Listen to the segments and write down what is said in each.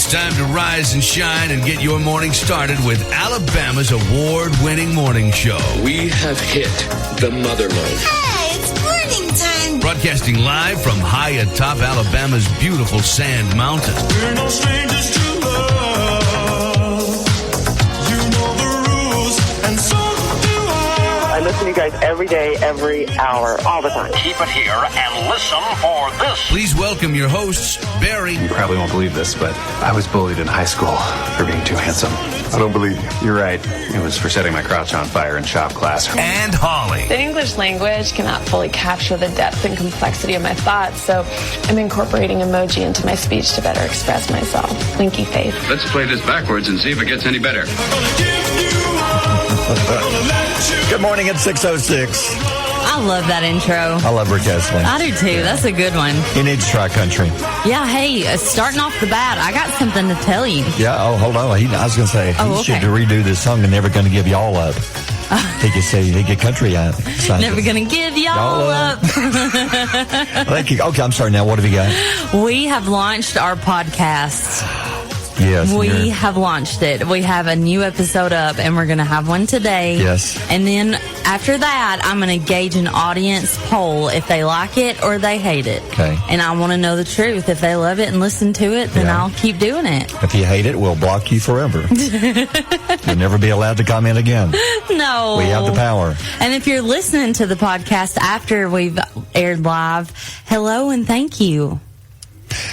It's time to rise and shine and get your morning started with Alabama's award-winning morning show. We have hit the mother mode. Hey, it's morning time. Broadcasting live from high atop Alabama's beautiful Sand Mountain. We're no strangers to love. You know the rules, and so do I. I listen to you guys every day, every hour, all the time. Keep it here and listen for this. Please welcome your hosts, Barry. You probably won't believe this, but I was bullied in high school for being too handsome. I don't believe you. You're right. It was for setting my crotch on fire in shop class. And Holly. The English language cannot fully capture the depth and complexity of my thoughts, so I'm incorporating emoji into my speech to better express myself. Winky face. Let's play this backwards and see if it gets any better. Good morning at 6:06. I love that intro. I love Rick Astley. I do too. That's a good one. He needs to try country. Yeah, hey, starting off the bat, I got something to tell you. Yeah, hold on. I was going to say, he should redo this song and Never Gonna Give Y'all Up. He could say, he get country out. Never gonna give y'all up. Thank you. Okay, I'm sorry. Now, what have you got? We have launched our podcast. Yes. We have launched it. We have a new episode up, and we're going to have one today. Yes. And then after that, I'm going to gauge an audience poll if they like it or they hate it. Okay. And I want to know the truth. If they love it and listen to it, then I'll keep doing it. If you hate it, we'll block you forever. You'll never be allowed to comment again. No. We have the power. And if you're listening to the podcast after we've aired live, hello and thank you.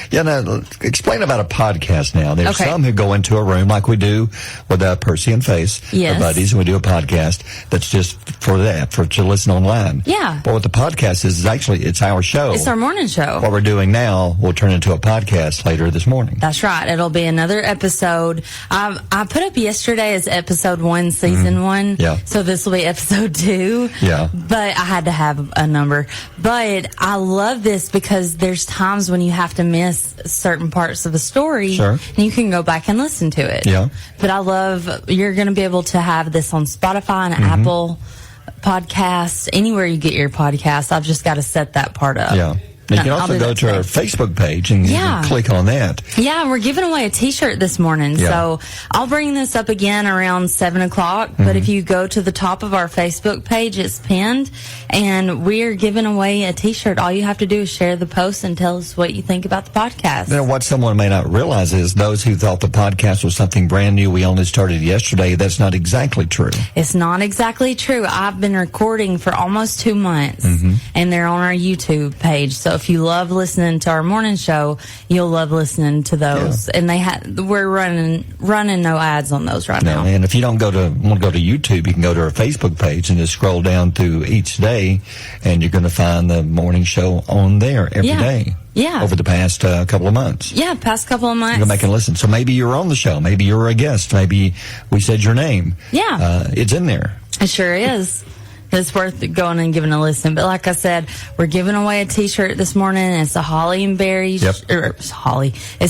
Yeah, now, explain about a podcast now. There's some who go into a room like we do with Percy and Face, our buddies, and we do a podcast that's just for that, to listen online. Yeah. But what the podcast is actually, it's our show. It's our morning show. What we're doing now will turn into a podcast later this morning. That's right. It'll be another episode. I put up yesterday as episode 1, season 1. Yeah. So this will be episode 2. Yeah. But I had to have a number. But I love this because there's times when you have to miss certain parts of a story. Sure. And you can go back and listen to it. Yeah. But I love, you're going to be able to have this on Spotify and Apple Podcasts, anywhere you get your podcasts. I've just got to set that part up. Yeah. You can also go to our Facebook page and you can click on that. Yeah, we're giving away a T-shirt this morning. Yeah. So I'll bring this up again around 7 o'clock. But if you go to the top of our Facebook page, it's pinned. And we're giving away a T-shirt. All you have to do is share the post and tell us what you think about the podcast. Now, what someone may not realize is those who thought the podcast was something brand new, we only started yesterday, that's not exactly true. It's not exactly true. I've been recording for almost 2 months. And they're on our YouTube page. So if you love listening to our morning show, you'll love listening to those. Yeah. And we're running no ads on those right now. And if you don't want to go to YouTube, you can go to our Facebook page and just scroll down through each day, and you're going to find the morning show on there every day. Yeah. Over the past couple of months. Yeah, past couple of months. You can go back and listen. So maybe you're on the show. Maybe you're a guest. Maybe we said your name. Yeah. It's in there. It sure is. It's worth going and giving a listen. But like I said, we're giving away a T-shirt this morning. It's a Holly and Barry. It's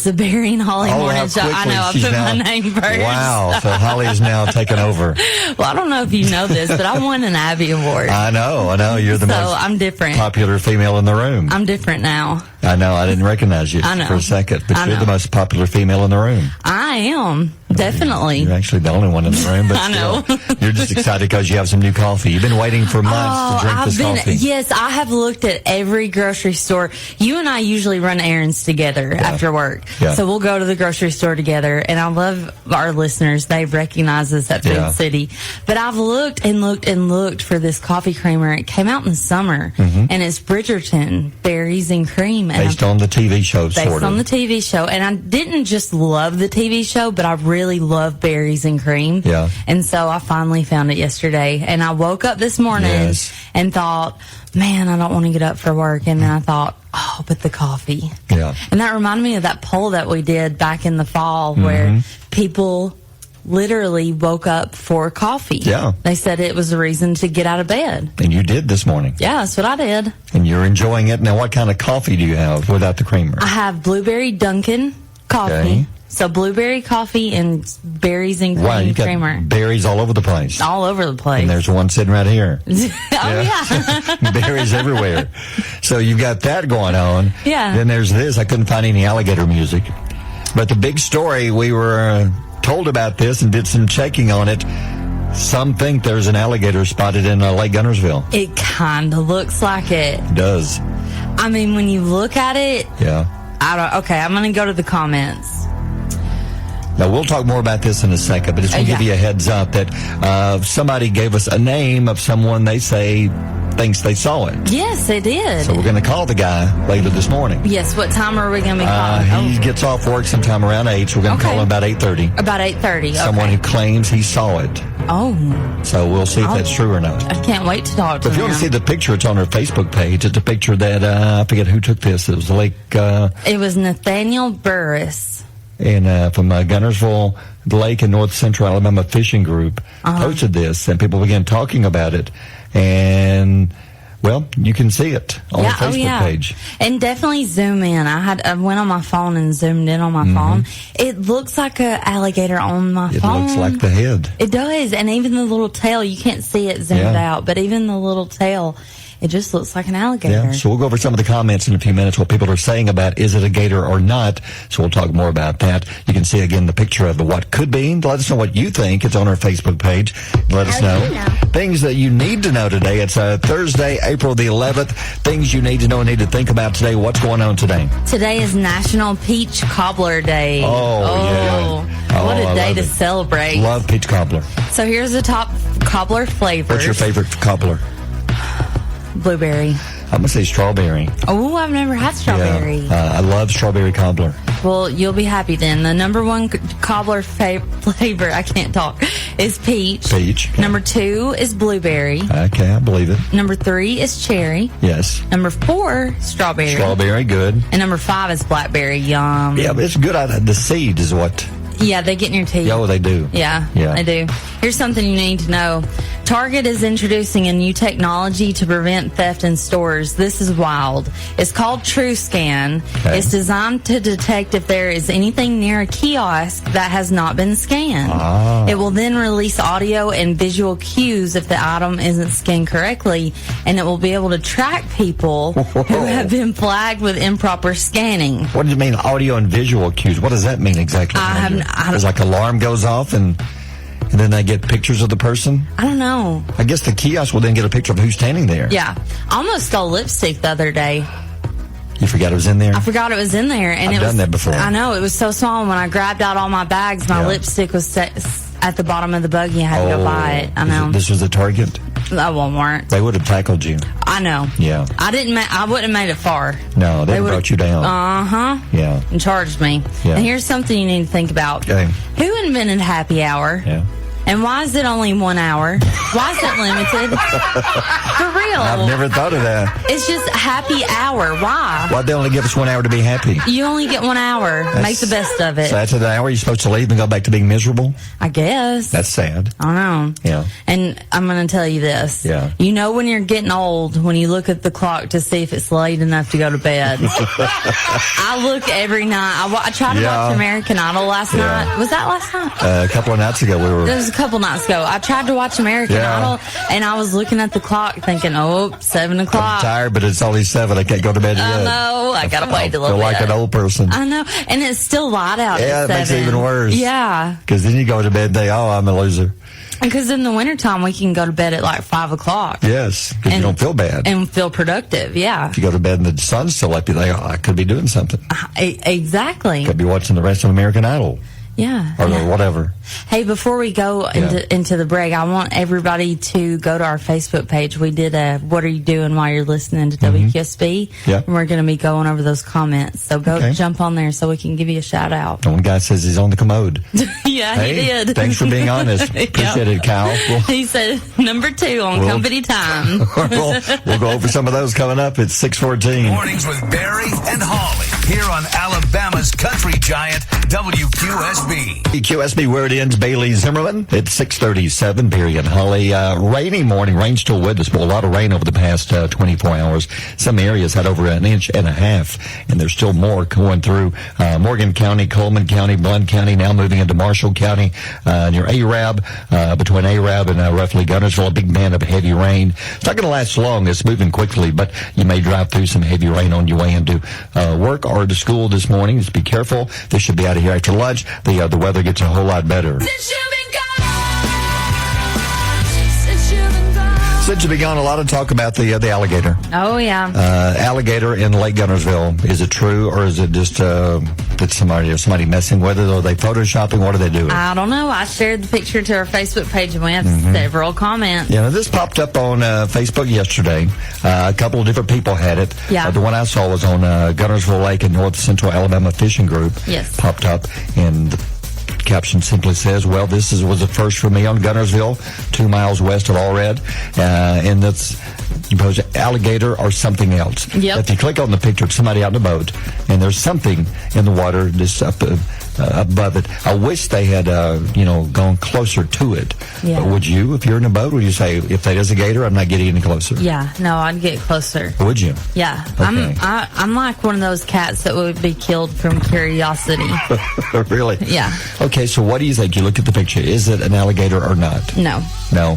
a Barry and Holly morning show. I know, I put my name first. Wow. So Holly is now taking over. Well, I don't know if you know this, but I won an Abby Award. I know. You're the most I'm different. popular female in the room. I'm different now. I know. I didn't recognize you for a second, but you're the most popular female in the room. I am. Definitely. You're actually the only one in the room, but I know. You're just excited because you have some new coffee. You've been waiting for months to drink this coffee. Yes, I have looked at every grocery store. You and I usually run errands together after work. Yeah. So we'll go to the grocery store together, and I love our listeners. They recognize us at Food City. But I've looked and looked and looked for this coffee creamer. It came out in the summer, and it's Bridgerton Berries and Cream. Based on the TV show, Based on the TV show. And I didn't just love the TV show, but I really love berries and cream. Yeah. And so I finally found it yesterday. And I woke up this morning and thought, man, I don't want to get up for work. And then I thought, oh, but the coffee. Yeah. And that reminded me of that poll that we did back in the fall where people literally woke up for coffee. Yeah. They said it was a reason to get out of bed. And you did this morning. Yeah, that's what I did. And you're enjoying it. Now, what kind of coffee do you have without the creamer? I have blueberry Dunkin' coffee. Okay. So blueberry coffee and berries and cream you got creamer. Berries all over the place. All over the place. And there's one sitting right here. Yeah. Berries everywhere. So you've got that going on. Yeah. Then there's this. I couldn't find any alligator music. But the big story, we were told about this and did some checking on it. Some think there's an alligator spotted in Lake Guntersville. It kind of looks like it. It does. I mean, when you look at it, yeah. Okay, I'm going to go to the comments. Now, we'll talk more about this in a second, but just to give you a heads up that somebody gave us a name of someone they say thinks they saw it. Yes, they did. So we're going to call the guy later this morning. Yes, what time are we going to be calling? He gets off work sometime around 8, so we're going to call him about 8:30. About 8:30, Someone who claims he saw it. Oh. So we'll see if that's true or not. I can't wait to talk to him. If you want to see the picture, it's on our Facebook page. It's a picture that, I forget who took this. It was Lake... it was Nathaniel Burris. And from Guntersville Lake in North Central Alabama Fishing Group posted this, and people began talking about it. And... well, you can see it on the Facebook page. And definitely zoom in. I went on my phone and zoomed in on my phone. It looks like an alligator on my phone. It looks like the head. It does. And even the little tail, you can't see it zoomed out, but even the little tail, it just looks like an alligator. Yeah, so we'll go over some of the comments in a few minutes, what people are saying about is it a gator or not. So we'll talk more about that. You can see, again, the picture of what could be. Let us know what you think. It's on our Facebook page. Let us know. Things that you need to know today. It's Thursday, April the 11th. Things you need to know and need to think about today. What's going on today? Today is National Peach Cobbler Day. Yeah. What a day to celebrate. Love peach cobbler. So here's the top cobbler flavors. What's your favorite cobbler? Blueberry. I'm going to say strawberry. Oh, I've never had strawberry. Yeah. I love strawberry cobbler. Well, you'll be happy then. The number one cobbler flavor, I can't talk, is peach. Peach. Okay. Number 2 is blueberry. Okay, I believe it. Number 3 is cherry. Yes. Number 4, strawberry. Strawberry, good. And number 5 is blackberry. Yum. Yeah, but it's good. The seed is what... yeah, they get in your teeth. Oh, they do. Yeah, they do. Here's something you need to know. Target is introducing a new technology to prevent theft in stores. This is wild. It's called TrueScan. Okay. It's designed to detect if there is anything near a kiosk that has not been scanned. It will then release audio and visual cues if the item isn't scanned correctly, and it will be able to track people who have been flagged with improper scanning. What do you mean, audio and visual cues? What does that mean exactly? There's like alarm goes off and then they get pictures of the person? I don't know. I guess the kiosk will then get a picture of who's standing there. Yeah. I almost stole lipstick the other day. You forgot it was in there? I forgot it was in there. And I've done that before. I know. It was so small. When I grabbed out all my bags, my lipstick was set at the bottom of the buggy. I had to go buy it. I know. This was a Target? Walmart. They would have tackled you. I know. Yeah. I wouldn't have made it far. No, they brought you down. Yeah. And charged me. Yeah. And here's something you need to think about. Okay. Who invented happy hour? Yeah. And why is it only 1 hour? Why is it limited? For real. I've never thought of that. It's just happy hour. Why? Why'd they only give us 1 hour to be happy? You only get 1 hour. Make the best of it. So after the hour, you're supposed to leave and go back to being miserable? I guess. That's sad. I know. Yeah. And I'm going to tell you this. Yeah. You know when you're getting old when you look at the clock to see if it's late enough to go to bed. I look every night. I tried to watch American Idol last night. Was that last night? A couple of nights ago. It was a couple nights ago. I tried to watch American Idol, and I was looking at the clock thinking, 7 o'clock. I'm tired, but it's only 7. I can't go to bed yet. I know. I got to wait a little bit. bit. Like an old person. I know. And it's still light out at 7. Yeah, it makes it even worse. Yeah. Because then you go to bed and think, I'm a loser. Because in the wintertime, we can go to bed at like 5 o'clock. Yes, because you don't feel bad. And feel productive, yeah. If you go to bed and the sun's still up, you think, I could be doing something. Exactly. Could be watching the rest of American Idol. Yeah. Or whatever. Hey, before we go into the break, I want everybody to go to our Facebook page. We did a What Are You Doing While You're Listening to WQSB? Yeah. And we're going to be going over those comments. So go jump on there so we can give you a shout out. One guy says he's on the commode. Yeah, he did. Thanks for being honest. Appreciate it, Kyle. He said number 2 on company time. We'll go over some of those coming up at 6:14. Mornings with Barry and Holly here on Alabama's country giant WQSB. QSB, where it ends, Bailey Zimmerman. It's 6:37, Barry and Holly. Rainy morning. Rain still with us, but a lot of rain over the past 24 hours. Some areas had over 1.5 inches, and there's still more going through Morgan County, Coleman County, Blount County, now moving into Marshall County, near Arab, between Arab and roughly Guntersville, a big band of heavy rain. It's not going to last long. It's moving quickly, but you may drive through some heavy rain on your way into work or to school this morning. Just be careful. This should be out of here after lunch. The weather gets a whole lot better. Since you've been gone, a lot of talk about the alligator. Oh, yeah. Alligator in Lake Guntersville. Is it true, or is it just that somebody messing with it? Or are they photoshopping? What are they doing? I don't know. I shared the picture to our Facebook page, and we have several comments. Yeah, this popped up on Facebook yesterday. A couple of different people had it. Yeah. The one I saw was on Guntersville Lake in North Central Alabama Fishing Group. Yes. Popped up, and caption simply says, well, this was a first for me on Guntersville, 2 miles west of Allred, and that's suppose alligator or something else. Yep. If you click on the picture of somebody out in a boat, and there's something in the water just up above it. I wish they had, gone closer to it. Yeah. But would you, if you're in a boat, would you say, if that is a gator, I'm not getting any closer? Yeah, no, I'd get closer. Would you? Yeah. Okay. I'm like one of those cats that would be killed from curiosity. Really? Yeah. Okay, so what do you think? You look at the picture. Is it an alligator or not? No. No?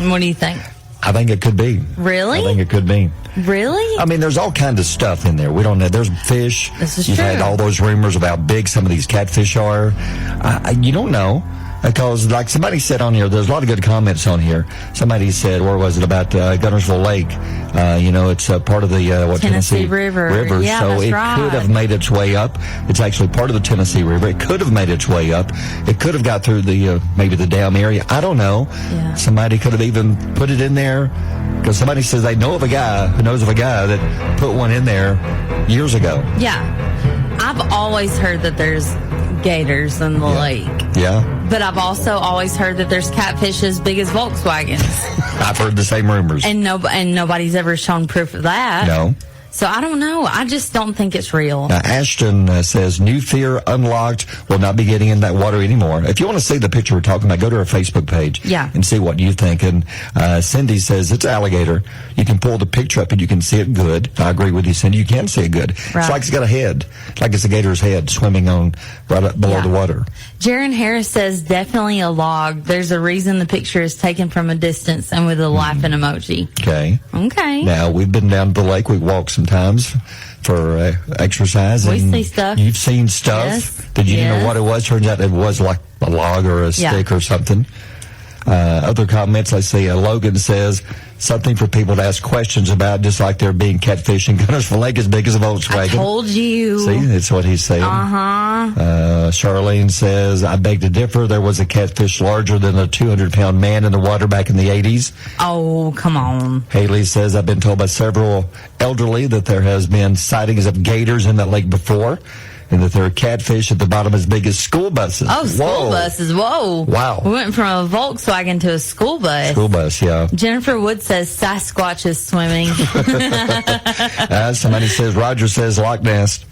What do you think? I think it could be. Really? I think it could be. Really? I mean, there's all kinds of stuff in there. We don't know. There's fish. This is You've true. had all those rumors about how big some of these catfish are. You don't know. Because, like somebody said on here, there's a lot of good comments on here. Somebody said, where was it, about Guntersville Lake? It's part of the Tennessee River. Yeah, so that's it right. could have made its way up. It's actually part of the Tennessee River. It could have made its way up. It could have got through the maybe the dam area. I don't know. Yeah. Somebody could have even put it in there. Because somebody says they knows of a guy that put one in there years ago. Yeah. I've always heard that there's gators in the lake. Yeah. But I've also always heard that there's catfish as big as Volkswagens. I've heard the same rumors. And nobody's ever shown proof of that. No. So I don't know. I just don't think it's real. Now, Ashton says, new fear unlocked, will not be getting in that water anymore. If you want to see the picture we're talking about, go to our Facebook page and see what you think. And Cindy says, it's alligator. You can pull the picture up and you can see it good. I agree with you, Cindy. You can see it good. Right. It's like it's got a head, like it's a gator's head swimming on right up below the water. Jaron Harris says, definitely a log. There's a reason the picture is taken from a distance and with a laughing emoji. Okay. Okay. Now, we've been down to the lake. We walked sometimes for exercise. We and see stuff. You've seen stuff. Yes. Did you know what it was? Turns out it was like a log or a stick or something. Other comments, I see Logan says, something for people to ask questions about, just like there being catfish in Guntersville Lake as big as a Volkswagen. I told you. See, that's what he's saying. Charlene says, I beg to differ. There was a catfish larger than a 200-pound man in the water back in the 80s. Oh, come on. Haley says, I've been told by several elderly that there has been sightings of gators in that lake before, and that there are catfish at the bottom as big as school buses. Oh, school buses. Whoa. Wow. We went from a Volkswagen to a school bus. School bus, yeah. Jennifer Wood says Sasquatch is swimming. Somebody says, Roger says Loch Ness.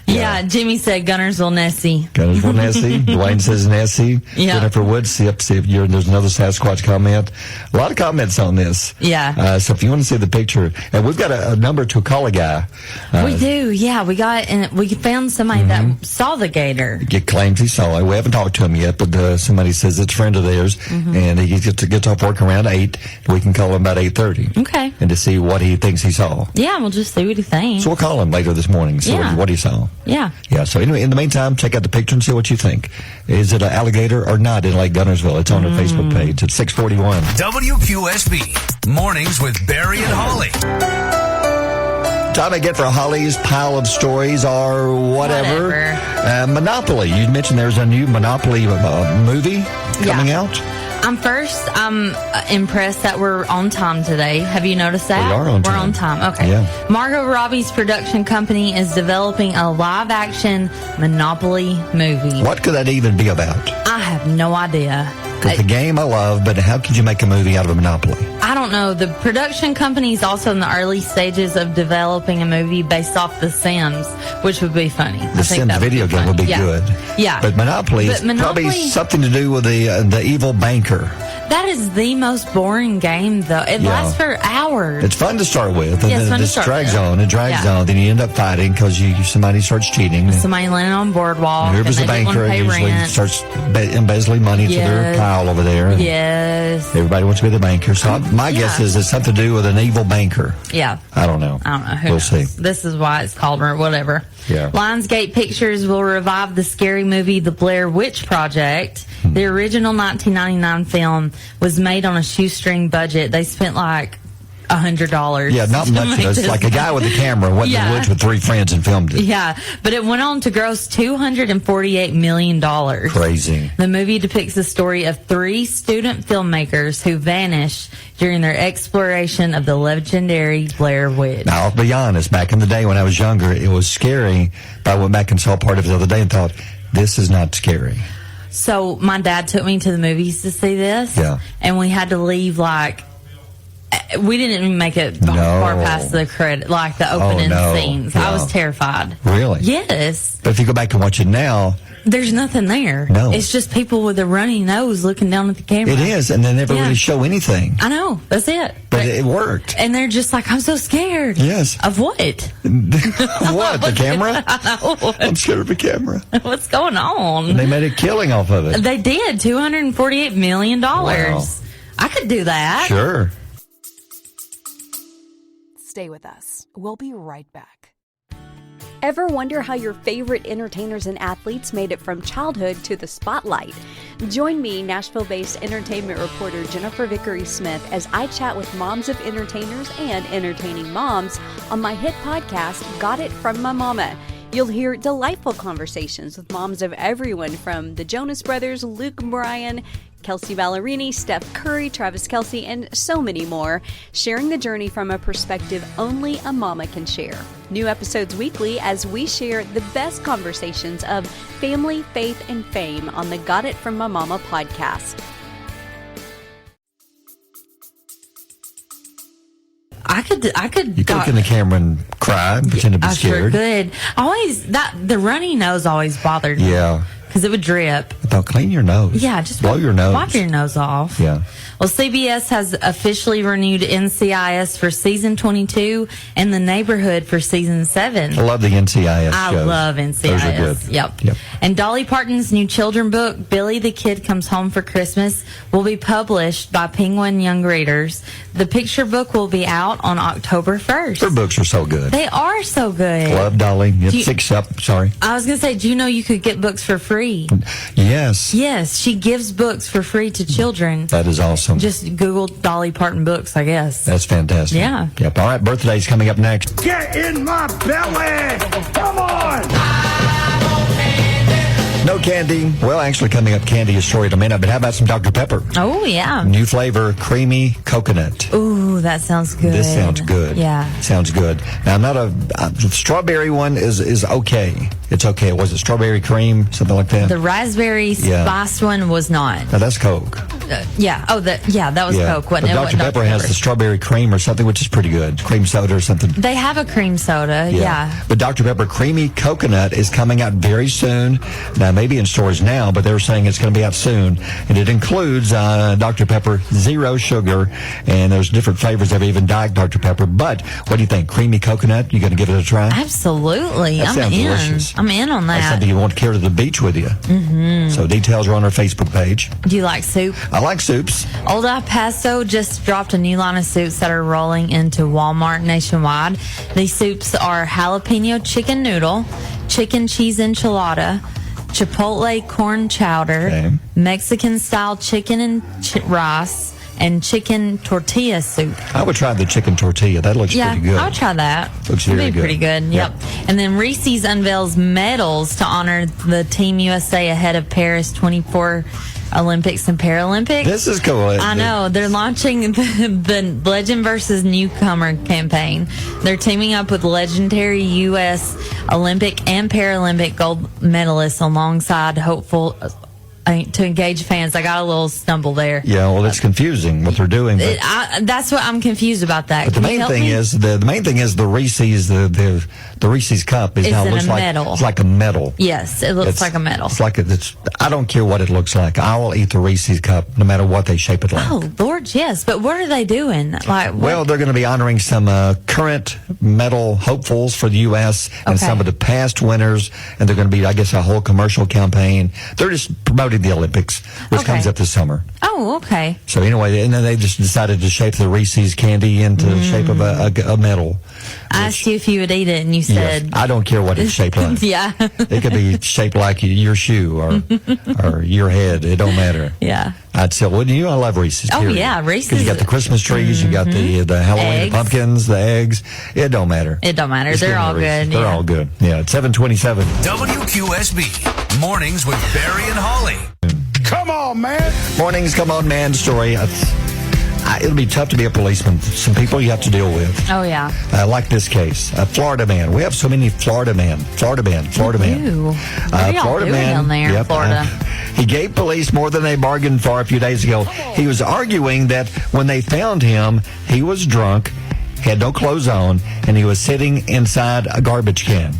Yeah, Jimmy said Guntersville Nessie. Guntersville Nessie. Dwayne says Nessie. Yeah. Jennifer Wood, see if there's another Sasquatch comment. A lot of comments on this. Yeah. So if you want to see the picture, and we've got a number to call a guy. We do, yeah. We found somebody that saw the gator. He claims he saw it. We haven't talked to him yet, but somebody says it's a friend of theirs, and he gets off work around 8. We can call him about 8:30. Okay. And to see what he thinks he saw. Yeah, we'll just see what he thinks. So we'll call him later this morning, see what he saw. Yeah. Yeah, so anyway, in the meantime, check out the picture and see what you think. Is it an alligator or not in Lake Guntersville? It's on our Facebook page. It's 641. WQSB, Mornings with Barry and Holly. Time again for Holly's Pile of Stories or whatever. Monopoly. You mentioned there's a new Monopoly movie coming out. I'm impressed that we're on time today. Have you noticed that? We are on time. We're on time. Okay. Yeah. Margot Robbie's production company is developing a live-action Monopoly movie. What could that even be about? I have no idea. Because the game I love, but how could you make a movie out of a Monopoly? I don't know. The production company is also in the early stages of developing a movie based off The Sims, which would be funny. The Sims video game would be good. Yeah. But Monopoly is probably something to do with the evil banker. That is the most boring game, though. It lasts for hours. It's fun to start with, and then it just drags on. It drags on. Then you end up fighting because somebody starts cheating. Somebody landing on boardwalk. Whoever's the banker usually starts embezzling money to their style over there. Yes. Everybody wants to be the banker. So my guess is it's something to do with an evil banker. Yeah. I don't know. Who we'll knows? see. This is why it's called or whatever. Yeah. Lionsgate Pictures will revive the scary movie The Blair Witch Project. The original 1999 film was made on a shoestring budget. They spent like $100. Yeah, not much. It's like a guy with a camera went in the woods with 3 friends and filmed it. Yeah, but it went on to gross $248 million. Crazy. The movie depicts the story of 3 student filmmakers who vanished during their exploration of the legendary Blair Witch. Now, I'll be honest, back in the day when I was younger, it was scary, but I went back and saw part of it the other day and thought, this is not scary. So my dad took me to the movies to see this. Yeah. And we had to leave we didn't even make it far past the credit, like the opening scenes. Yeah. I was terrified. Really? Yes. But if you go back and watch it now, there's nothing there. No. It's just people with a runny nose looking down at the camera. it is, and they never really show anything. I know. That's it. But it worked. And they're just like, I'm so scared. Yes. Of what? What? The camera? I know. I'm scared of the camera. What's going on? And they made a killing off of it. They did. $248 million. Wow. I could do that. Sure. Stay with us. We'll be right back. Ever wonder how your favorite entertainers and athletes made it from childhood to the spotlight? Join me, Nashville-based entertainment reporter Jennifer Vickery-Smith, as I chat with moms of entertainers and entertaining moms on my hit podcast, Got It From My Mama. You'll hear delightful conversations with moms of everyone from the Jonas Brothers, Luke Bryan, Kelsey Ballerini, Steph Curry, Travis Kelce, and so many more, sharing the journey from a perspective only a mama can share. New episodes weekly as we share the best conversations of family, faith, and fame on the Got It From My Mama podcast. I could. You could look in the camera and cry and pretend to be I scared. sure could. The runny nose always bothered me. Yeah. Because it would drip. I thought, clean your nose. Yeah, just blow your nose. Wipe your nose off. Yeah. Well, CBS has officially renewed NCIS for season 22 and The Neighborhood for season 7. I love the NCIS I shows. love NCIS. Those are good. Yep. And Dolly Parton's new children book, Billy the Kid Comes Home for Christmas, will be published by Penguin Young Readers. The picture book will be out on October 1st. Her books are so good. They are so good. Love Dolly. Yep, 6 up. Sorry. I was going to say, do you know you could get books for free? Yes. Yes, she gives books for free to children. That is awesome. Just Google Dolly Parton books, I guess. That's fantastic. Yeah. Yep. All right, birthday's coming up next. Get in my belly! Come on! No candy. Well, actually, coming up, candy is story in a minute. But how about some Dr. Pepper? Oh, yeah. New flavor, creamy coconut. Ooh, that sounds good. This sounds good. Yeah. Sounds good. Now, I'm not the strawberry one is okay. It's okay. Was it strawberry cream, something like that? The raspberry spiced one was not. Now, that's Coke. Yeah. Oh, that was Coke. But Wasn't it? Dr. Pepper has the strawberry cream or something, which is pretty good. Cream soda or something. They have a cream soda. Yeah. But Dr. Pepper Creamy Coconut is coming out very soon. Now, maybe in stores now, but they're saying it's going to be out soon. And it includes Dr. Pepper Zero Sugar, and there's different flavors of even Diet Dr. Pepper. But what do you think? Creamy Coconut? You going to give it a try? Absolutely. That sounds delicious. I'm in on that. That's something you want to carry to the beach with you. Mm-hmm. So details are on our Facebook page. Do you like soup? I like soups. Old El Paso just dropped a new line of soups that are rolling into Walmart nationwide. These soups are jalapeno chicken noodle, chicken cheese enchilada, chipotle corn chowder, Mexican-style chicken and rice, and chicken tortilla soup. I would try the chicken tortilla. That looks pretty good. I would try that. Looks It'd very be good. pretty good. Yep. And then Reese's unveils medals to honor the Team USA ahead of Paris 24 Olympics and Paralympics. This is cool. I know. They're launching the Legend versus Newcomer campaign. They're teaming up with legendary U.S. Olympic and Paralympic gold medalists alongside hopeful to engage fans. I got a little stumble there. Yeah, well, it's confusing what they're doing. But that's what I'm confused about that. But the main thing is the Reese's the Reese's cup is It's now in looks a like medal. it's like a medal. Yes, it looks like a medal. It's like it's. I don't care what it looks like. I will eat the Reese's cup no matter what they shape it like. Oh Lord, yes. But what are they doing? Like, well, they're going to be honoring some current medal hopefuls for the U.S. and some of the past winners, and they're going to be, I guess, a whole commercial campaign. They're just promoting starting the Olympics, which comes up this summer. Oh, okay. So anyway, and then they just decided to shape the Reese's candy into the shape of a medal. I asked you if you would eat it, and you said... Yes, I don't care what it's shaped like. Yeah. It could be shaped like your shoe or your head. It don't matter. Yeah. I'd still, wouldn't you? I love Reese's. Oh, period. yeah, Reese's. Because you got the Christmas trees, you got the Halloween the pumpkins, the eggs. It don't matter. It don't matter. Just They're all good. They're all good. Yeah, it's 7:27. WQSB, mornings with Barry and Holly. Come on, man. Mornings, come on, man story. It'll be tough to be a policeman. Some people you have to deal with. Oh, yeah. Like this case, a Florida man. We have so many Florida men. Florida man. What are y'all Florida doing man down there in Florida? He gave police more than they bargained for a few days ago. He was arguing that when they found him, he was drunk, had no clothes on, and he was sitting inside a garbage can,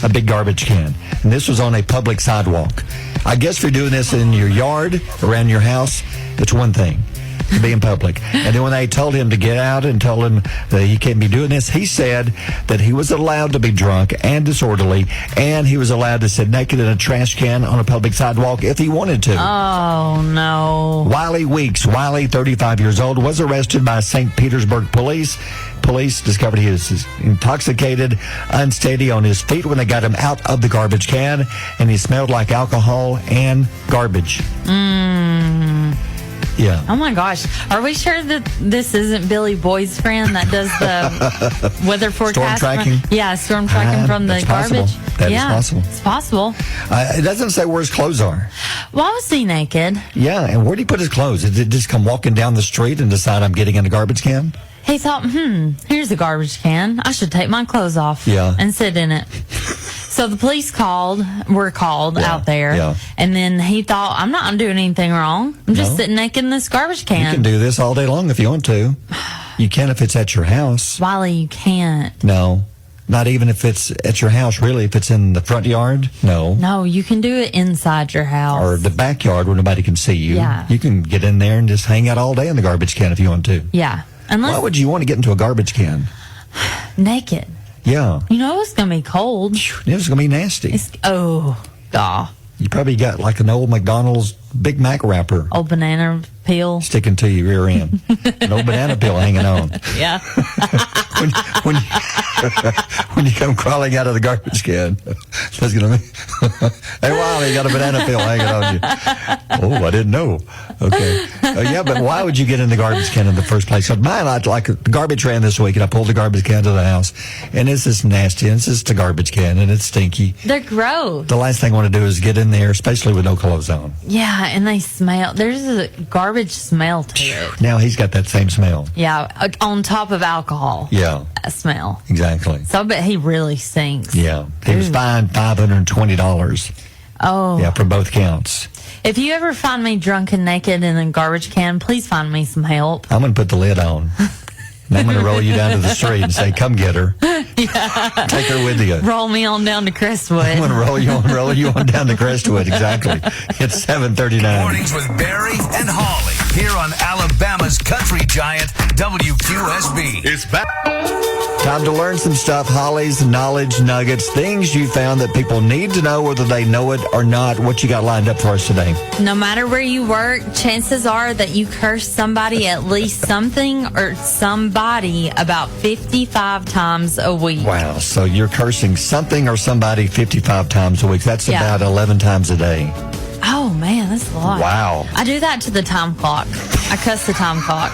a big garbage can. And this was on a public sidewalk. I guess if you're doing this in your yard, around your house, it's one thing. To be in public. And then when they told him to get out and told him that he can't be doing this, he said that he was allowed to be drunk and disorderly, and he was allowed to sit naked in a trash can on a public sidewalk if he wanted to. Oh, no. Wiley Weeks, 35 years old, was arrested by St. Petersburg police. Police discovered he was intoxicated, unsteady on his feet when they got him out of the garbage can, and he smelled like alcohol and garbage. Yeah. Oh, my gosh. Are we sure that this isn't Billy Boyd's friend that does the weather forecast? Storm tracking? Yeah, storm tracking from the garbage. That is possible. It's possible. It doesn't say where his clothes are. Why was he naked? Yeah, and where did he put his clothes? Did he just come walking down the street and decide I'm getting in a garbage can? He thought, here's a garbage can. I should take my clothes off and sit in it. So the police were called out there, and then he thought, I'm not doing anything wrong. I'm just sitting naked in this garbage can. You can do this all day long if you want to. You can if it's at your house. Wiley, you can't. No, not even if it's at your house, really. If it's in the front yard, no. No, you can do it inside your house. Or the backyard where nobody can see you. Yeah. You can get in there and just hang out all day in the garbage can if you want to. Yeah. Why would you want to get into a garbage can? Naked. Yeah. You know it's going to be cold. It's going to be nasty. God. You probably got like an old McDonald's Big Mac wrapper. Old banana peel. Sticking to your rear end. An old banana peel hanging on. Yeah. when you come crawling out of the garbage can, that's going to be, hey, Wiley, you got a banana peel hanging on you. Oh, I didn't know. Okay. Yeah, but why would you get in the garbage can in the first place? Mine, the garbage ran this week, and I pulled the garbage can to the house, and it's just nasty, and it's just a garbage can, and it's stinky. They're gross. The last thing I want to do is get in there, especially with no clothes on. Yeah, and they smell. There's a garbage smell to it. Now he's got that same smell. Yeah, on top of alcohol. Yeah. That smell. Exactly. So I bet he really stinks. Yeah. He was fined $520. Oh. Yeah, for both counts. If you ever find me drunk and naked in a garbage can, please find me some help. I'm going to put the lid on. And I'm going to roll you down to the street and say, come get her. Yeah. Take her with you. Roll me on down to Crestwood. I'm going to roll you on down to Crestwood. Exactly. It's 7:39. Mornings with Barry and Holly here on Alabama's country giant, WQSB. It's back. Time to learn some stuff. Holly's knowledge nuggets, things you found that people need to know whether they know it or not. What you got lined up for us today? No matter where you work, chances are that you curse somebody at least something or somebody about 55 times a week. Wow. So you're cursing something or somebody 55 times a week. That's about 11 times a day. Oh, man, that's a lot. Wow. I do that to the time clock. I cuss the time clock.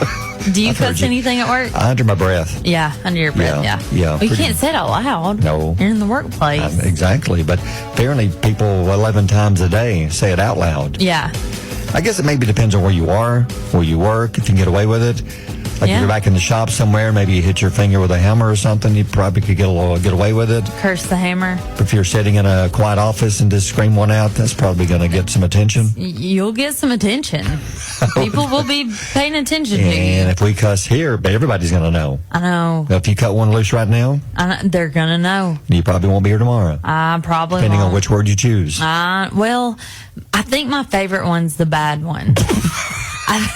Do you cuss anything at work? Under my breath. Yeah, under your breath, yeah. Yeah. Well, you can't say it out loud. No. You're in the workplace. Exactly. But apparently people 11 times a day say it out loud. Yeah. I guess it maybe depends on where you are, where you work, if you can get away with it. Like if you're back in the shop somewhere, maybe you hit your finger with a hammer or something, you probably could get away with it. Curse the hammer. If you're sitting in a quiet office and just scream one out, that's probably going to get some attention. You'll get some attention. People will be paying attention to you. And if we cuss here, everybody's going to know. I know. If you cut one loose right now, they're going to know. You probably won't be here tomorrow. I probably Depending won't. on which word you choose. Well, I think my favorite one's the bad one.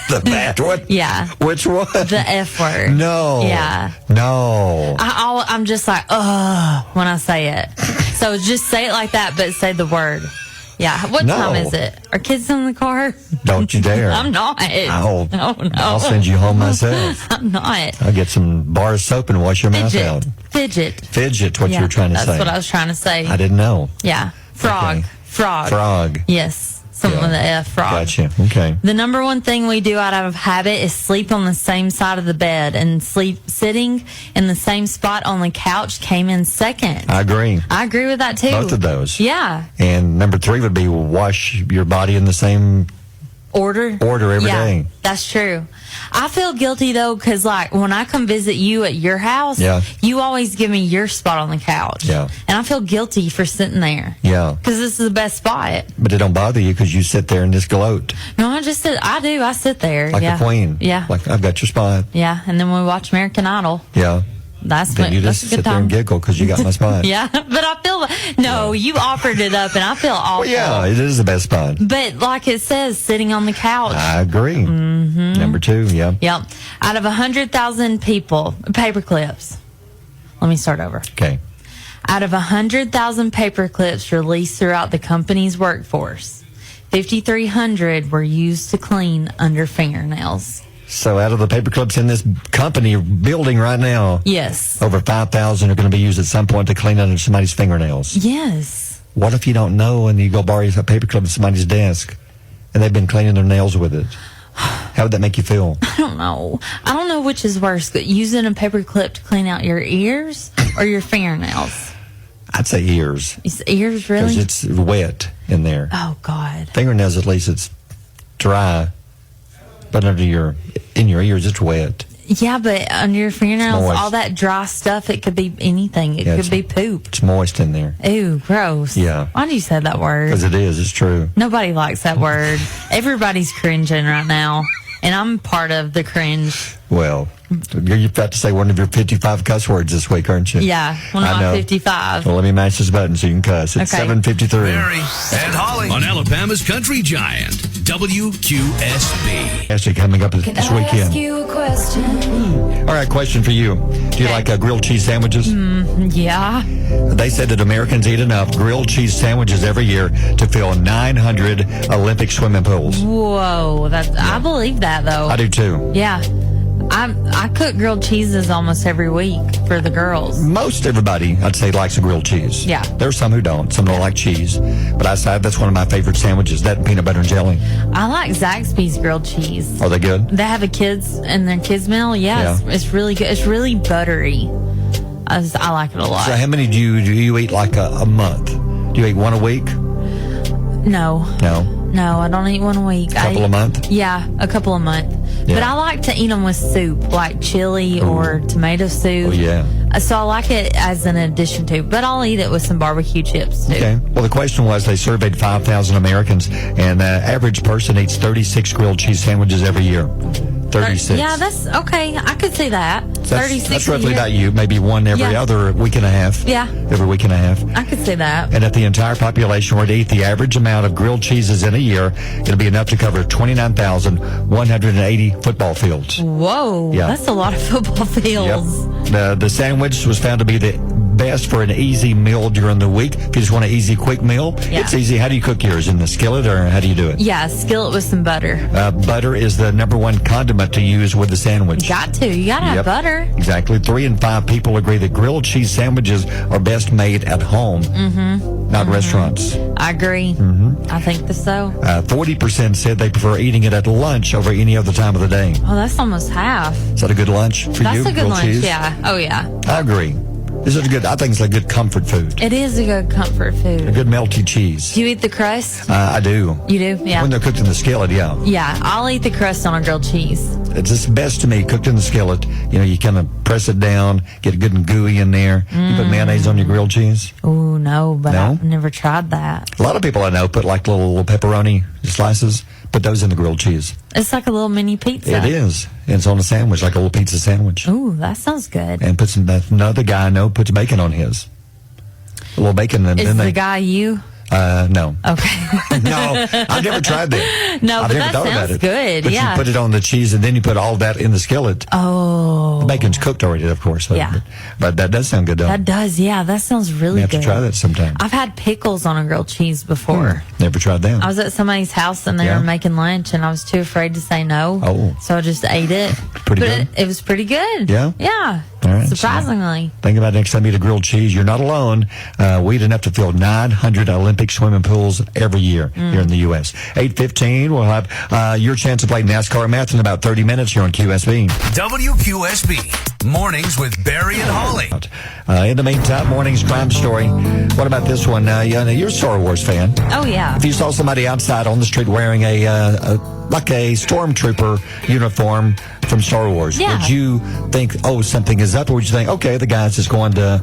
The bad one? Yeah. Which one? The F word. No. Yeah. No. I'm just like, ugh, when I say it. So just say it like that, but say the word. Yeah. What time is it? Are kids in the car? Don't you dare. I'm not. Oh, no. I'll send you home myself. I'm not. I'll get some bar soap and wash your mouth out. Fidget, what you were trying to say. That's what I was trying to say. I didn't know. Yeah. Frog. Okay. Frog. Yes. Something with the F, frog. Gotcha. Okay. The number one thing we do out of habit is sleep on the same side of the bed, and sitting in the same spot on the couch came in second. I agree. I agree with that too. Both of those. Yeah. And number 3 would be wash your body in the same order every day. That's true. I feel guilty though, because like when I come visit you at your house, you always give me your spot on the couch. Yeah. And I feel guilty for sitting there. Yeah. Because this is the best spot. But it don't bother you because you sit there and just gloat. No, I sit there. Like a queen. Yeah. Like, I've got your spot. Yeah. And then we watch American Idol. Yeah. Then you just sit there and giggle because you got my spot. Yeah, but I feel you offered it up, and I feel awful. Well, yeah, it is the best spot. But like it says, sitting on the couch. I agree. Mm-hmm. Number 2, yeah. Yep. Out of 100,000 people, paper clips. Let me start over. Okay. Out of 100,000 paper clips released throughout the company's workforce, 5,300 were used to clean under fingernails. So out of the paper clips in this company building right now, yes, over 5,000 are going to be used at some point to clean under somebody's fingernails. Yes. What if you don't know and you go borrow a paper clip at somebody's desk and they've been cleaning their nails with it? How would that make you feel? I don't know. I don't know which is worse, using a paper clip to clean out your ears or your fingernails. I'd say ears. Is ears really? Because it's wet in there. Oh, God. Fingernails, at least it's dry. But in your ears, it's wet. Yeah, but under your fingernails, all that dry stuff, it could be anything. It could be poop. It's moist in there. Ew, gross. Yeah. Why do you say that word? Because it is. It's true. Nobody likes that word. Everybody's cringing right now, and I'm part of the cringe. Well, you're about to say one of your 55 cuss words this week, aren't you? Yeah, one of my 55. Well, let me match this button so you can cuss. It's 7:53. Mary and Holly on Alabama's Country Giant, WQSB. Actually, coming up this weekend. Ask you a question. All right, question for you. Do you like grilled cheese sandwiches? Yeah. They said that Americans eat enough grilled cheese sandwiches every year to fill 900 Olympic swimming pools. Whoa, I believe that though. I do too. Yeah. I cook grilled cheeses almost every week for the girls. Most everybody, I'd say, likes a grilled cheese. Yeah. There's some who don't. Some don't like cheese. But I say that's one of my favorite sandwiches, that and peanut butter and jelly. I like Zaxby's grilled cheese. Are they good? They have a their kids meal. Yeah. It's really good. It's really buttery. I like it a lot. So how many do you eat like a month? Do you eat one a week? No. No, I don't eat one a week. A couple a month? Yeah, a couple a month. Yeah. But I like to eat them with soup, like chili or tomato soup. Oh, yeah. So I like it as an addition to, but I'll eat it with some barbecue chips, too. Okay. Well, the question was, they surveyed 5,000 Americans, and the average person eats 36 grilled cheese sandwiches every year. 36. Yeah, that's okay. I could see that. 36. That's roughly about you. Maybe one every other week and a half. Yeah. Every week and a half. I could see that. And if the entire population were to eat the average amount of grilled cheeses in a year, it'll be enough to cover 29,180 football fields. Whoa. Yeah. That's a lot of football fields. Yep. The sandwich was found to be the best for an easy meal during the week. If you just want an easy, quick meal, it's easy. How do you cook yours? In the skillet, or how do you do it? Yeah, skillet with some butter. Butter is the number one condiment to use with the sandwich. You got to have butter. Exactly. 3 in 5 people agree that grilled cheese sandwiches are best made at home, not restaurants. I agree. I think so. 40% said they prefer eating it at lunch over any other time of the day. Oh, that's almost half. Is that a good lunch for you? That's a good lunch, cheese? yeah. Oh, yeah. I agree. This is I think it's a good comfort food. It is a good comfort food. A good melty cheese. Do you eat the crust? I do. You do? Yeah. When they're cooked in the skillet, yeah. Yeah, I'll eat the crust on a grilled cheese. It's just best to me, cooked in the skillet. You kind of press it down, get it good and gooey in there. You put mayonnaise on your grilled cheese? Oh, no, but I've never tried that. A lot of people I know put like little pepperoni slices, put those in the grilled cheese. It's like a little mini pizza. It is. And it's on a sandwich, like a little pizza sandwich. Ooh, that sounds good. And another guy I know puts bacon on his. A little bacon. And is the guy you? No. Okay. No. I've never tried that. No, I've but never that thought about sounds it. good. But Yeah. you put it on the cheese, and then you put all that in the skillet. Oh. The bacon's cooked already, of course. So, Yeah. But that does sound good, though. That does, yeah. That sounds really You have good. to try that sometime. I've had pickles on a grilled cheese before. Never tried that. I was at somebody's house and they Yeah. were making lunch, and I was too afraid to say no. Oh. So I just ate it. Pretty but good? It was pretty good. Yeah? Yeah. All right, Surprisingly. Think about next time you eat a grilled cheese. You're not alone. We eat enough to fill 900 Olympic swimming pools every year here in the U.S. 8:15, we'll have your chance to play NASCAR Math in about 30 minutes here on QSB. WQSB, mornings with Barry and Holly. In the meantime, morning's crime story. What about this one? You're a Star Wars fan. Oh, yeah. If you saw somebody outside on the street wearing like a stormtrooper uniform from Star Wars, Yeah. would you think, oh, something is up? Or would you think, okay, the guy's just going to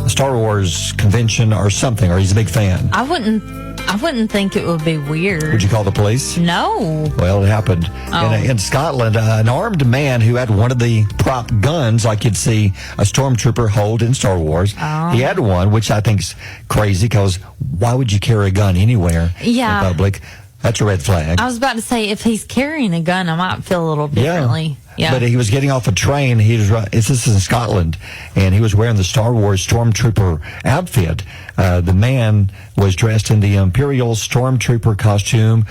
a Star Wars convention or something, or he's a big fan? I wouldn't think it would be weird. Would you call the police? No. Well, it happened in Scotland. An armed man who had one of the prop guns, like you'd see a stormtrooper hold in Star Wars. Oh. He had one, which I think's crazy, because why would you carry a gun anywhere in public? That's a red flag. I was about to say, if he's carrying a gun, I might feel a little differently. Yeah. But he was getting off a train. This is in Scotland, and he was wearing the Star Wars Stormtrooper outfit. The man was dressed in the Imperial Stormtrooper costume.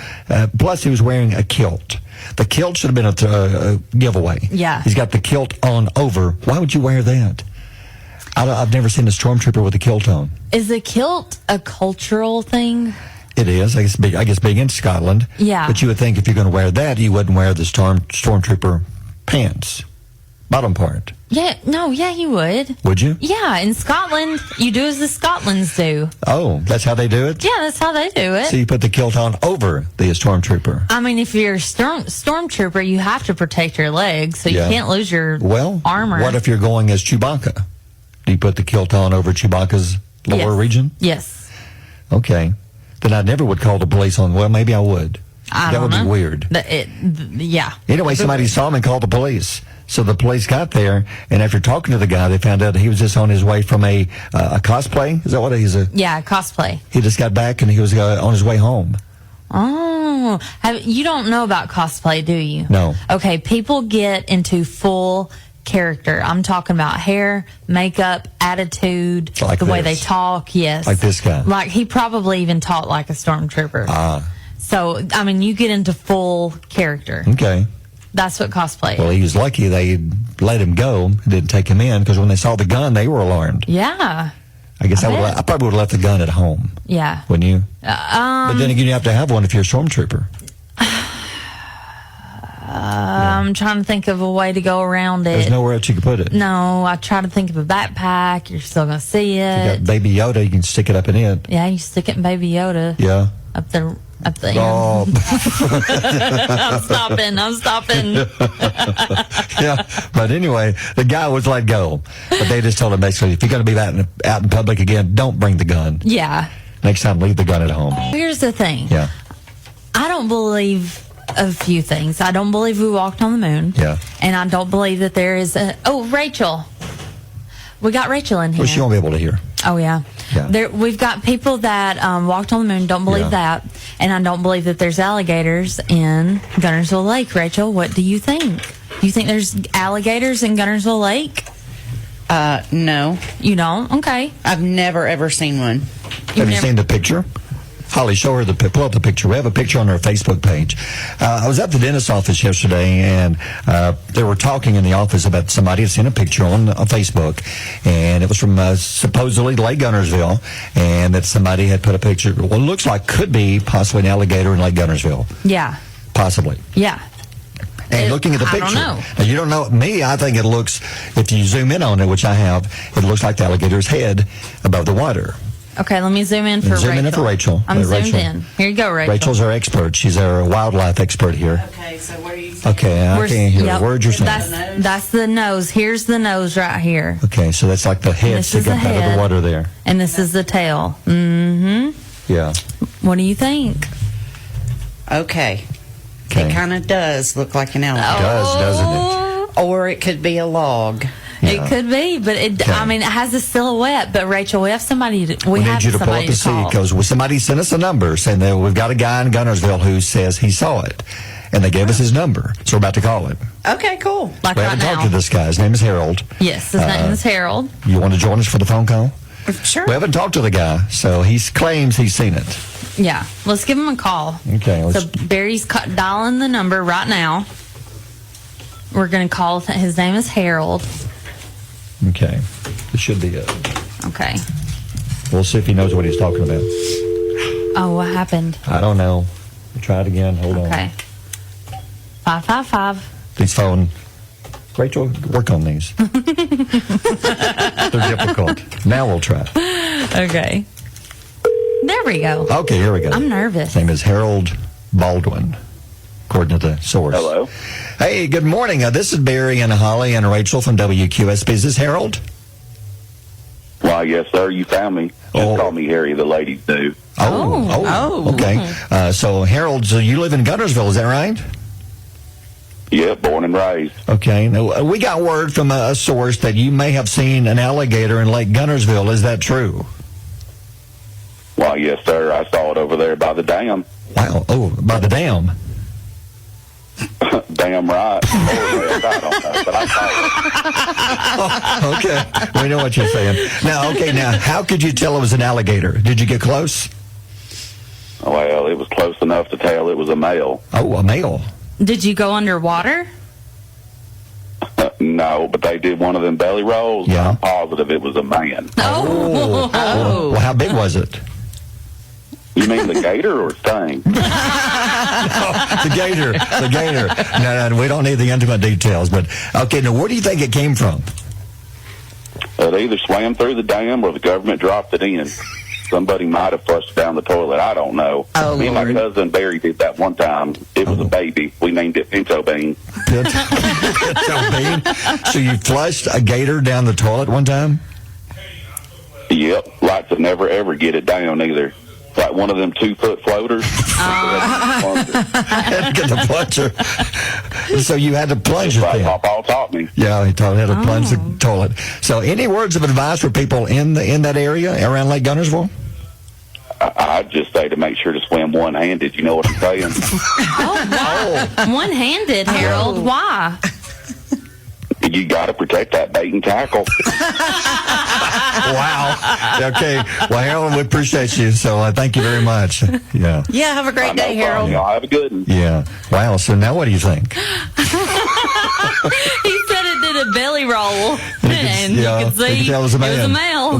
Plus, he was wearing a kilt. The kilt should have been a giveaway. Yeah. He's got the kilt on over. Why would you wear that? I've never seen a Stormtrooper with a kilt on. Is the kilt a cultural thing? It is. I guess big in Scotland. Yeah. But you would think if you're going to wear that, you wouldn't wear the Stormtrooper pants, bottom part. Yeah. No, yeah, you would. Would you? Yeah. In Scotland, you do as the Scotlands do. Oh, that's how they do it? Yeah, that's how they do it. So you put the kilt on over the Stormtrooper. I mean, if you're a stormtrooper, you have to protect your legs, so you can't lose your armor. What if you're going as Chewbacca? Do you put the kilt on over Chewbacca's lower region? Yes. Okay. Then I never would call the police on. Well, maybe I would. That would be weird. Yeah. Anyway, somebody saw him and called the police. So the police got there, and after talking to the guy, they found out he was just on his way from a cosplay. Is that what he's a? Yeah, cosplay. He just got back, and he was on his way home. Oh, you don't know about cosplay, do you? No. Okay, people get into full character. I'm talking about hair, makeup, attitude, like the way this. they talk. Yes. Like this guy. Like he probably even talked like a stormtrooper. So, I mean, you get into full character. Okay. That's what cosplay is. Well, he was lucky they let him go, didn't take him in, because when they saw the gun, they were alarmed. Yeah. I guess I probably would have left the gun at home. Yeah. Wouldn't you? But then again, you have to have one if you're a stormtrooper. I'm trying to think of a way to go around it. There's nowhere else you could put it. No, I try to think of a backpack. You're still going to see it. You got Baby Yoda, you can stick it up in it. Yeah, you stick it in Baby Yoda. Yeah. Up the Oh. I'm stopping. Yeah, but anyway, the guy was let go. But they just told him basically, if you're going to be out in public again, don't bring the gun. Yeah. Next time, leave the gun at home. Here's the thing. Yeah. I don't believe a few things. I don't believe we walked on the moon. Yeah. And I don't believe that there is a... Oh, Rachel. We got Rachel in here. Well, she won't be able to hear. Oh, yeah. We've got people that walked on the moon, don't believe that. And I don't believe that there's alligators in Guntersville Lake. Rachel, what do you think? Do you think there's alligators in Guntersville Lake? No. You don't? Okay. I've never, ever seen one. Have you seen the picture? Holly, show her pull up the picture. We have a picture on our Facebook page. I was at the dentist's office yesterday, and they were talking in the office about somebody had seen a picture on Facebook, and it was from supposedly Lake Guntersville, and that somebody had put a picture. Well, it looks like could be possibly an alligator in Lake Guntersville. Yeah. Possibly. Yeah. And looking at the picture, I don't know. Now, you don't know me. I think it looks, if you zoom in on it, which I have, it looks like the alligator's head above the water. Okay, let me zoom in for Rachel. Zoom in for Rachel. I'm zoomed in. Here you go, Rachel. Rachel's our expert. She's our wildlife expert here. Okay, so what are you saying? Okay, I can't hear a word you're saying. That's the nose. Here's the nose right here. Okay, so that's like the head sticking up out of the water there. And this is the tail. Mm-hmm. Yeah. What do you think? Okay. It kind of does look like an alligator. It does, doesn't it? Or it could be a log. It could be, but it has a silhouette. But Rachel, we have somebody. We need you to pull up the seat because somebody sent us a number saying that we've got a guy in Guntersville who says he saw it, and they gave us his number, so we're about to call him. Okay, cool. Like we haven't talked to this guy. His name is Harold. Yes, his name is Harold. You want to join us for the phone call? Sure. We haven't talked to the guy, so he claims he's seen it. Yeah, let's give him a call. Okay. So Barry's dialing the number right now. We're going to call. His name is Harold. Okay. This should be it. Okay. We'll see if he knows what he's talking about. Oh, what happened? I don't know. We'll try it again. Hold on. Okay. 555. Please phone. Rachel, work on these. They're difficult. Now we'll try. Okay. There we go. Okay, here we go. I'm nervous. His name is Harold Baldwin, according to the source. Hello. Hey, good morning. This is Barry and Holly and Rachel from WQSB. Is this Harold? Why, yes, sir. You found me. Just call me Harry. The ladies do. Oh. Okay. So, Harold, so you live in Guntersville, is that right? Yeah, born and raised. Okay. Now, we got word from a source that you may have seen an alligator in Lake Guntersville. Is that true? Why, yes, sir. I saw it over there by the dam. Wow. Oh, by the dam. Damn right. I don't know, but I saw it. Okay. We know what you're saying. Now, how could you tell it was an alligator? Did you get close? Well, it was close enough to tell it was a male. Oh, a male. Did you go underwater? No, but they did one of them belly rolls. Yeah. I'm positive it was a man. Oh. Well, how big was it? You mean the gator or thing? No, the gator. No, we don't need the intimate details. But, okay, now where do you think it came from? It either swam through the dam or the government dropped it in. Somebody might have flushed down the toilet. I don't know. Oh, Me and my cousin Barry did that one time. It was a baby. We named it Pinto Bean. Pinto Bean? So you flushed a gator down the toilet one time? Yep. Like to never, ever get it down either. Like one of them 2-foot floaters. Had to get the plunger. So you had to plunge it then. Papa taught me. Yeah, he had to plunge the toilet. So any words of advice for people in that area around Lake Guntersville? I'd just say to make sure to swim one-handed. You know what I'm saying? One-handed, Harold. Why? You got to protect that bait and tackle. Wow. Okay. Well, Harold, we appreciate you. So thank you very much. Yeah. Yeah, have a great day, Harold. Y'all have a good one. Yeah. Wow. So now what do you think? He said it did a belly roll. And you could see it was a man. It was a male.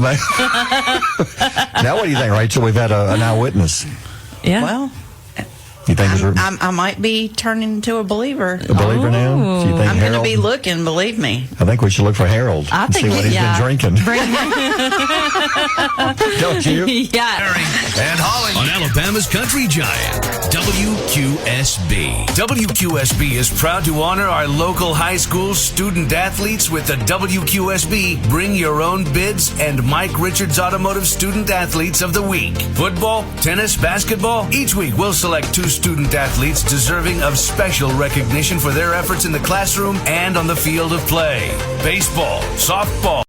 Now what do you think, Rachel? We've had an eyewitness. Yeah. Well, you think I might be turning into a believer. A believer now? So you think I'm going to be looking, believe me. I think we should look for Harold and see what he's been drinking. Don't you? Yeah. And Holly on Alabama's Country Giant, WQSB. WQSB is proud to honor our local high school student athletes with the WQSB Bring Your Own Bids and Mike Richards Automotive Student Athletes of the Week. Football, tennis, basketball. Each week we'll select 2 student athletes deserving of special recognition for their efforts in the classroom and on the field of play. Baseball, softball,